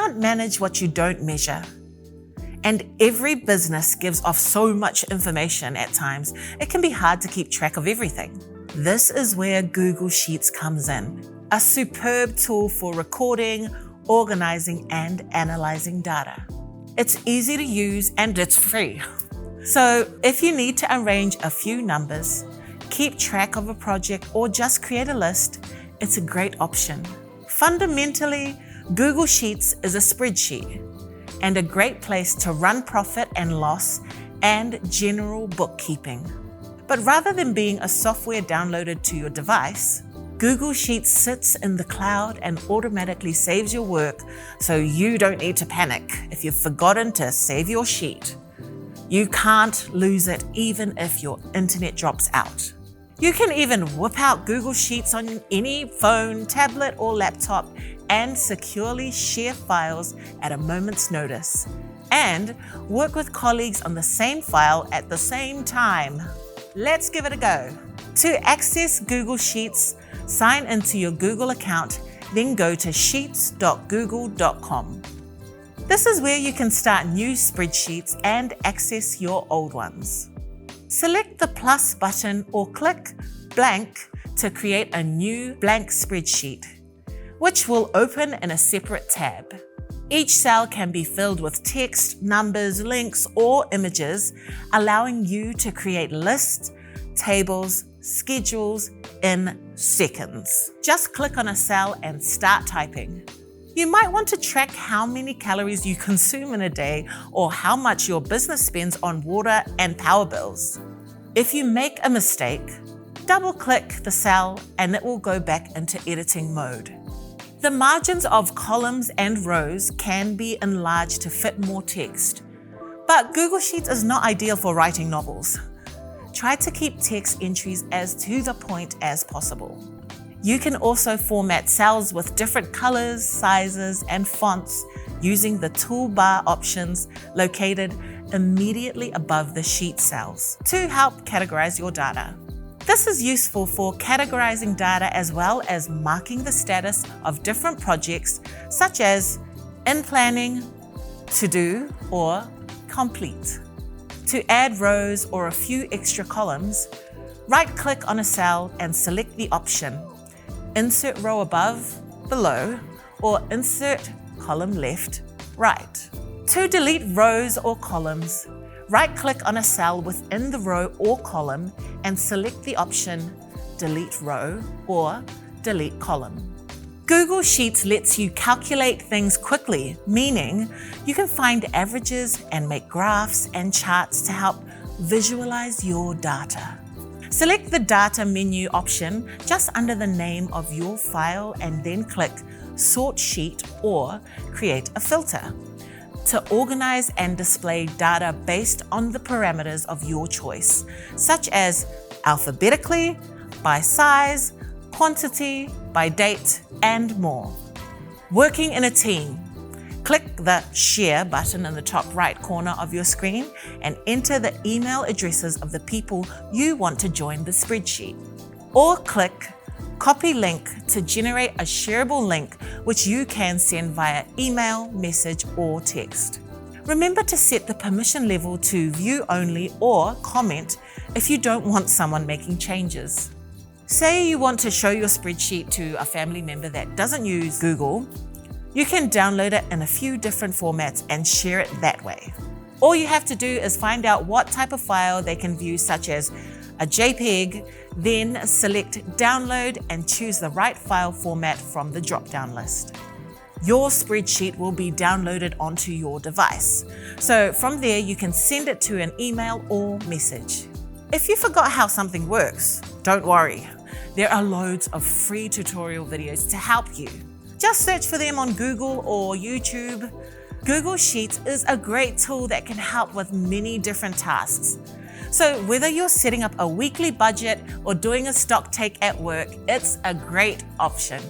can't manage what you don't measure. And every business gives off so much information at times, it can be hard to keep track of everything. This is where Google Sheets comes in, a superb tool for recording, organizing, and analyzing data. It's easy to use and it's free. So if you need to arrange a few numbers, keep track of a project, or just create a list, it's a great option. Fundamentally, Google Sheets is a spreadsheet and a great place to run profit and loss and general bookkeeping. But rather than being a software downloaded to your device, Google Sheets sits in the cloud and automatically saves your work, so you don't need to panic if you've forgotten to save your sheet. You can't lose it even if your internet drops out. You can even whip out Google Sheets on any phone, tablet, or laptop and securely share files at a moment's notice, and work with colleagues on the same file at the same time. Let's give it a go. To access Google Sheets, sign into your Google account, then go to sheets.google.com. This is where you can start new spreadsheets and access your old ones. Select the plus button or click blank to create a new blank spreadsheet, which will open in a separate tab. Each cell can be filled with text, numbers, links, or images, allowing you to create lists, tables, schedules in seconds. Just click on a cell and start typing. You might want to track how many calories you consume in a day or how much your business spends on water and power bills. If you make a mistake, double-click the cell and it will go back into editing mode. The margins of columns and rows can be enlarged to fit more text, but Google Sheets is not ideal for writing novels. Try to keep text entries as to the point as possible. You can also format cells with different colors, sizes, and fonts using the toolbar options located immediately above the sheet cells to help categorize your data. This is useful for categorizing data as well as marking the status of different projects, such as in planning, to do, or complete. To add rows or a few extra columns, right-click on a cell and select the option Insert row above, below, or insert column left, right. To delete rows or columns, right-click on a cell within the row or column and select the option Delete Row or Delete Column. Google Sheets lets you calculate things quickly, meaning you can find averages and make graphs and charts to help visualize your data. Select the Data menu option just under the name of your file and then click Sort Sheet or Create a Filter to organize and display data based on the parameters of your choice, such as alphabetically, by size, quantity, by date, and more. Working in a team. Click the Share button in the top right corner of your screen and enter the email addresses of the people you want to join the spreadsheet. Or click Copy Link to generate a shareable link which you can send via email, message, or text. Remember to set the permission level to view only or comment if you don't want someone making changes. Say you want to show your spreadsheet to a family member that doesn't use Google. You can download it in a few different formats and share it that way. All you have to do is find out what type of file they can view, such as a JPEG, then select Download and choose the right file format from the drop-down list. Your spreadsheet will be downloaded onto your device. So from there, you can send it to an email or message. If you forgot how something works, don't worry. There are loads of free tutorial videos to help you. Just search for them on Google or YouTube. Google Sheets is a great tool that can help with many different tasks. So whether you're setting up a weekly budget or doing a stock take at work, it's a great option.